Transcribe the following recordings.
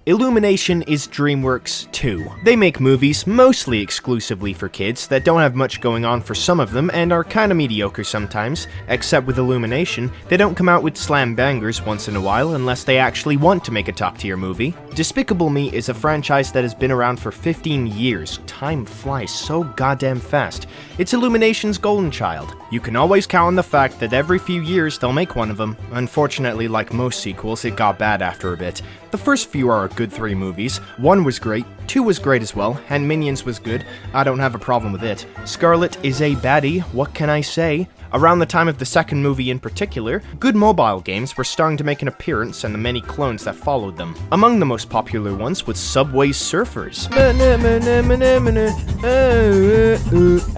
Illumination is DreamWorks 2. They make movies mostly exclusively for kids that don't have much going on for some of them and are kinda mediocre sometimes, except with Illumination, they don't come out with slam bangers once in a while unless they actually want to make a top-tier movie. Despicable Me is a franchise that has been around for 15 years. Time flies so goddamn fast. It's Illumination's golden child. You can always count on the fact that every few years they'll make one of them. Unfortunately, like most sequels, it got bad after a bit. The first few are a good 3 movies. 1 was great, 2 was great as well, and Minions was good. I don't have a problem with it. Scarlet is a baddie, what can I say? Around the time of the second movie in particular, good mobile games were starting to make an appearance and the many clones that followed them. Among the most popular ones was Subway Surfers.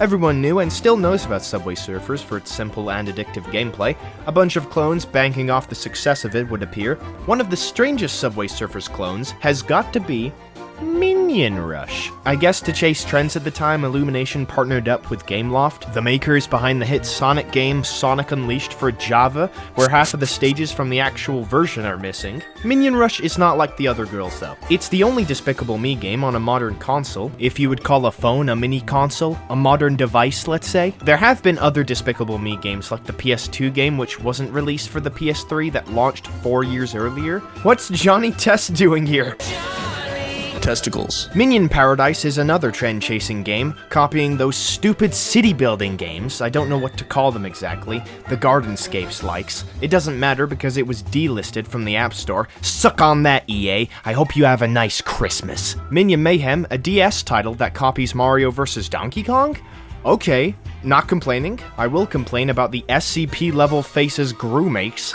Everyone knew and still knows about Subway Surfers for its simple and addictive gameplay. A bunch of clones banking off the success of it would appear. One of the strangest Subway Surfers clones has got to be Minion Rush. I guess to chase trends at the time, Illumination partnered up with Gameloft, the makers behind the hit Sonic game Sonic Unleashed for Java, where half of the stages from the actual version are missing. Minion Rush is not like the other girls though. It's the only Despicable Me game on a modern console, if you would call a phone a mini console, a modern device let's say. There have been other Despicable Me games like the PS2 game which wasn't released for the PS3 that launched 4 years earlier. What's Johnny Test doing here? Testicles. Minion Paradise is another trend-chasing game, copying those stupid city-building games, I don't know what to call them exactly, the Gardenscapes likes. It doesn't matter because it was delisted from the App Store. Suck on that, EA. I hope you have a nice Christmas. Minion Mayhem, a DS title that copies Mario vs. Donkey Kong? Okay, not complaining. I will complain about the SCP-level faces Gru makes.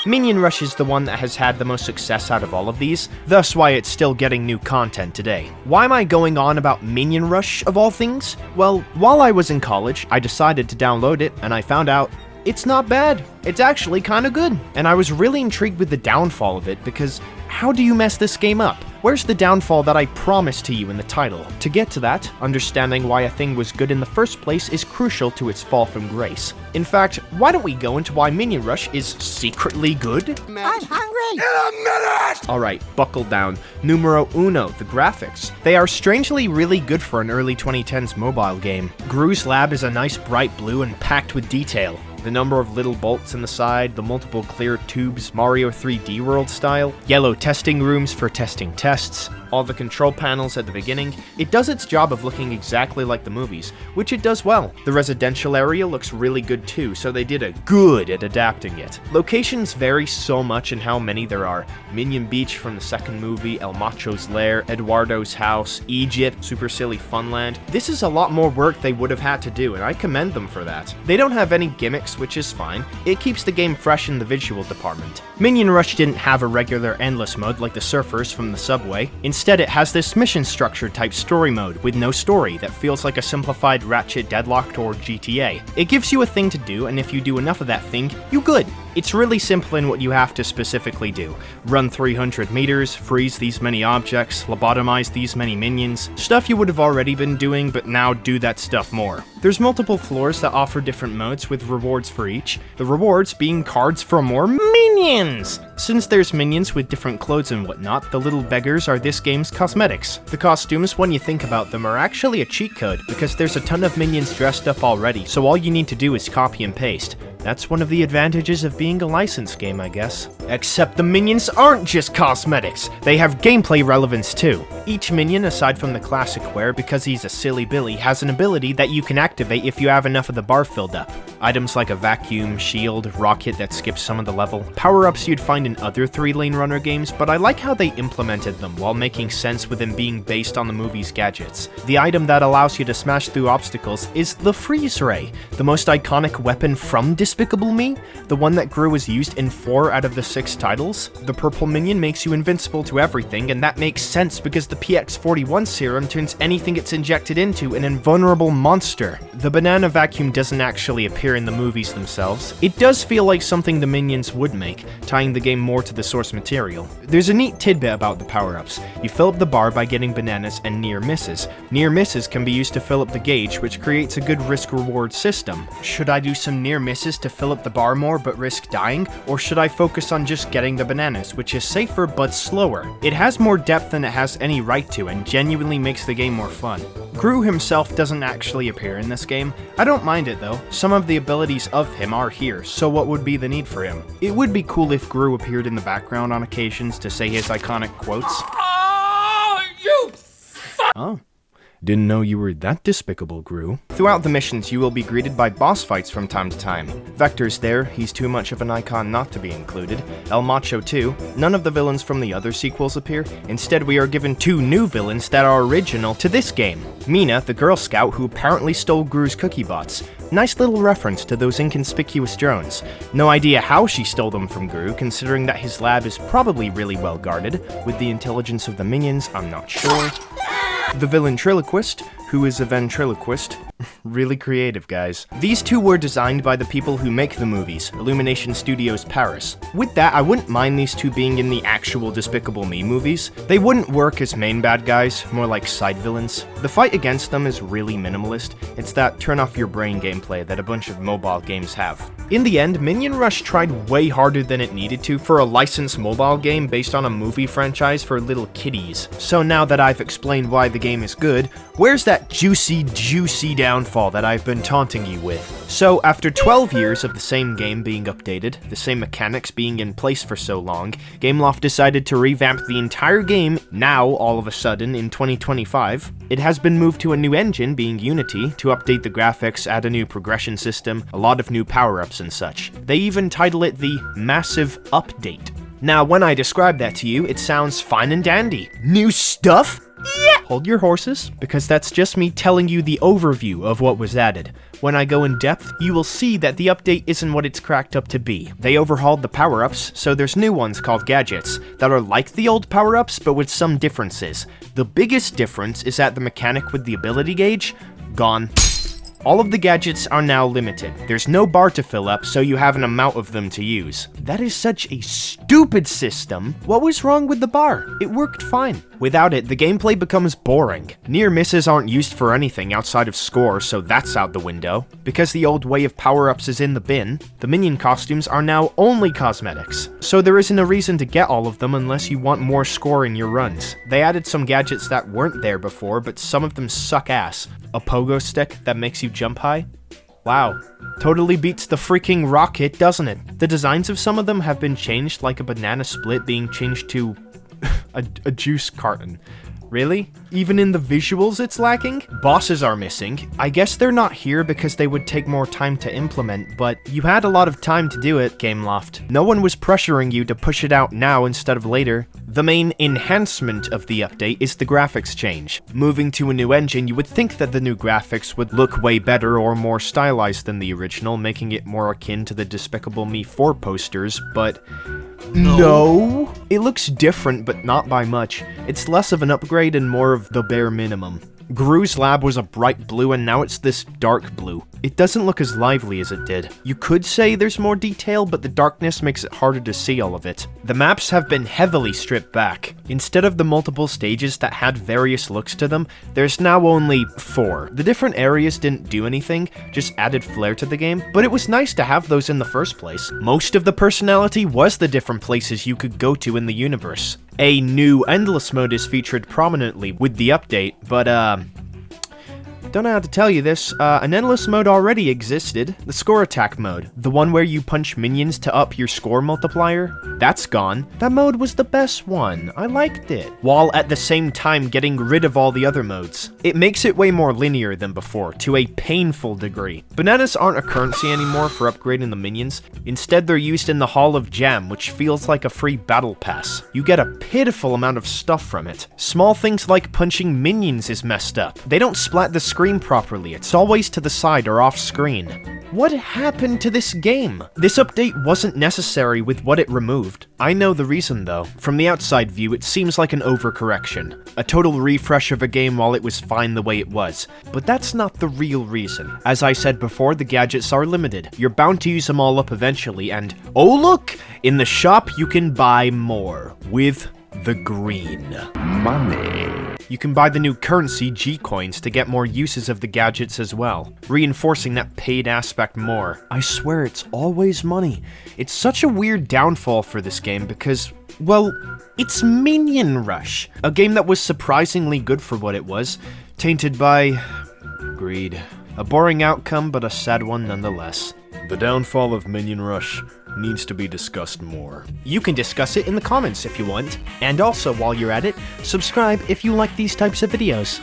Minion Rush is the one that has had the most success out of all of these, thus why it's still getting new content today. Why am I going on about Minion Rush of all things? Well, while I was in college, I decided to download it, and I found out it's not bad. It's actually kinda good. And I was really intrigued with the downfall of it, because how do you mess this game up? Where's the downfall that I promised to you in the title? To get to that, understanding why a thing was good in the first place is crucial to its fall from grace. In fact, why don't we go into why Minion Rush is secretly good? I'm hungry! In a minute! Alright, buckle down. Numero uno, the graphics. They are strangely really good for an early 2010s mobile game. Gru's lab is a nice bright blue and packed with detail. The number of little bolts in the side, the multiple clear tubes, Mario 3D World style, yellow testing rooms for testing tests, all the control panels at the beginning. It does its job of looking exactly like the movies, which it does well. The residential area looks really good too, so they did a good at adapting it. Locations vary so much in how many there are. Minion Beach from the second movie, El Macho's Lair, Eduardo's house, Egypt, Super Silly Funland. This is a lot more work they would have had to do, and I commend them for that. They don't have any gimmicks, which is fine. It keeps the game fresh in the visual department. Minion Rush didn't have a regular endless mode like the surfers from the subway. Instead, it has this mission structure type story mode with no story that feels like a simplified Ratchet Deadlocked or GTA. It gives you a thing to do, and if you do enough of that thing, you good. It's really simple in what you have to specifically do. Run 300 meters, freeze these many objects, lobotomize these many minions, stuff you would have already been doing, but now do that stuff more. There's multiple floors that offer different modes with rewards for each, the rewards being cards for more minions! Since there's minions with different clothes and whatnot, the little beggars are this game's cosmetics. The costumes, when you think about them, are actually a cheat code, because there's a ton of minions dressed up already, so all you need to do is copy and paste. That's one of the advantages of being a licensed game, I guess. Except the minions aren't just cosmetics, they have gameplay relevance too. Each minion, aside from the classic wear, because he's a silly Billy, has an ability that you can activate if you have enough of the bar filled up. Items like a vacuum, shield, rocket that skips some of the level, power-ups you'd find in other 3-lane runner games, but I like how they implemented them while making sense with them being based on the movie's gadgets. The item that allows you to smash through obstacles is the Freeze Ray, the most iconic weapon from Despicable Me, the one that Gru was used in 4 out of the 6 titles. The purple minion makes you invincible to everything, and that makes sense because the PX41 serum turns anything it's injected into an invulnerable monster. The banana vacuum doesn't actually appear in the movies themselves. It does feel like something the minions would make, tying the game more to the source material. There's a neat tidbit about the power-ups. You fill up the bar by getting bananas and near misses. Near misses can be used to fill up the gauge, which creates a good risk-reward system. Should I do some near misses to fill up the bar more but risk dying, or should I focus on just getting the bananas, which is safer but slower? It has more depth than it has any right to, and genuinely makes the game more fun. Gru himself doesn't actually appear in this game. I don't mind it though. Some of the abilities of him are here, so what would be the need for him? It would be cool if Gru appeared in the background on occasions to say his iconic quotes. Oh. Didn't know you were that despicable, Gru. Throughout the missions, you will be greeted by boss fights from time to time. Vector's there, he's too much of an icon not to be included. El Macho too. None of the villains from the other sequels appear. Instead, we are given 2 new villains that are original to this game. Mina, the Girl Scout who apparently stole Gru's cookie bots. Nice little reference to those inconspicuous drones. No idea how she stole them from Gru, considering that his lab is probably really well guarded. With the intelligence of the minions, I'm not sure. The ventriloquist, who is a ventriloquist. Really creative, guys. These 2 were designed by the people who make the movies, Illumination Studios Paris. With that, I wouldn't mind these 2 being in the actual Despicable Me movies. They wouldn't work as main bad guys, more like side villains. The fight against them is really minimalist. It's that turn off your brain gameplay that a bunch of mobile games have. In the end, Minion Rush tried way harder than it needed to for a licensed mobile game based on a movie franchise for little kiddies. So now that I've explained why the game is good, where's that juicy downfall that I've been taunting you with? So after 12 years of the same game being updated, the same mechanics being in place for so long, Gameloft decided to revamp the entire game now all of a sudden in 2025. It has been moved to a new engine, being Unity, to update the graphics, add a new progression system, a lot of new power-ups and such. They even title it the Massive Update. Now, when I describe that to you, it sounds fine and dandy. New stuff? Yeah! Hold your horses, because that's just me telling you the overview of what was added. When I go in depth, you will see that the update isn't what it's cracked up to be. They overhauled the power-ups, so there's new ones called gadgets, that are like the old power-ups, but with some differences. The biggest difference is that the mechanic with the ability gauge, gone. All of the gadgets are now limited. There's no bar to fill up, so you have an amount of them to use. That is such a stupid system. What was wrong with the bar? It worked fine. Without it, the gameplay becomes boring. Near misses aren't used for anything outside of score, so that's out the window. Because the old way of power-ups is in the bin, the minion costumes are now only cosmetics. So there isn't a reason to get all of them unless you want more score in your runs. They added some gadgets that weren't there before, but some of them suck ass. A pogo stick that makes you jump high? Wow. Totally beats the freaking rocket, doesn't it? The designs of some of them have been changed, like a banana split being changed to a juice carton. Really? Even in the visuals it's lacking? Bosses are missing. I guess they're not here because they would take more time to implement, but you had a lot of time to do it, Gameloft. No one was pressuring you to push it out now instead of later. The main enhancement of the update is the graphics change. Moving to a new engine, you would think that the new graphics would look way better or more stylized than the original, making it more akin to the Despicable Me 4 posters, but no. It looks different, but not by much. It's less of an upgrade and more of the bare minimum. Gru's lab was a bright blue and now it's this dark blue. It doesn't look as lively as it did. You could say there's more detail, but the darkness makes it harder to see all of it. The maps have been heavily stripped back. Instead of the multiple stages that had various looks to them, there's now only 4. The different areas didn't do anything, just added flair to the game, but it was nice to have those in the first place. Most of the personality was the different places you could go to in the universe. A new endless mode is featured prominently with the update, but don't know how to tell you this, an endless mode already existed, the score attack mode, the one where you punch minions to up your score multiplier. That's gone. That mode was the best one, I liked it, while at the same time getting rid of all the other modes. It makes it way more linear than before, to a painful degree. Bananas aren't a currency anymore for upgrading the minions, instead they're used in the Hall of Jam, which feels like a free battle pass. You get a pitiful amount of stuff from it. Small things like punching minions is messed up. They don't splat the screen properly, it's always to the side or off screen. What happened to this game? This update wasn't necessary with what it removed. I know the reason though. From the outside view, it seems like an overcorrection. A total refresh of a game while it was fine the way it was. But that's not the real reason. As I said before, the gadgets are limited. You're bound to use them all up eventually, and oh look! In the shop you can buy more. With the green. Money. You can buy the new currency G-Coins to get more uses of the gadgets as well, reinforcing that paid aspect more. I swear it's always money. It's such a weird downfall for this game because, well, it's Minion Rush, a game that was surprisingly good for what it was, tainted by greed. A boring outcome, but a sad one nonetheless. The downfall of Minion Rush needs to be discussed more. You can discuss it in the comments if you want. And also, while you're at it, subscribe if you like these types of videos.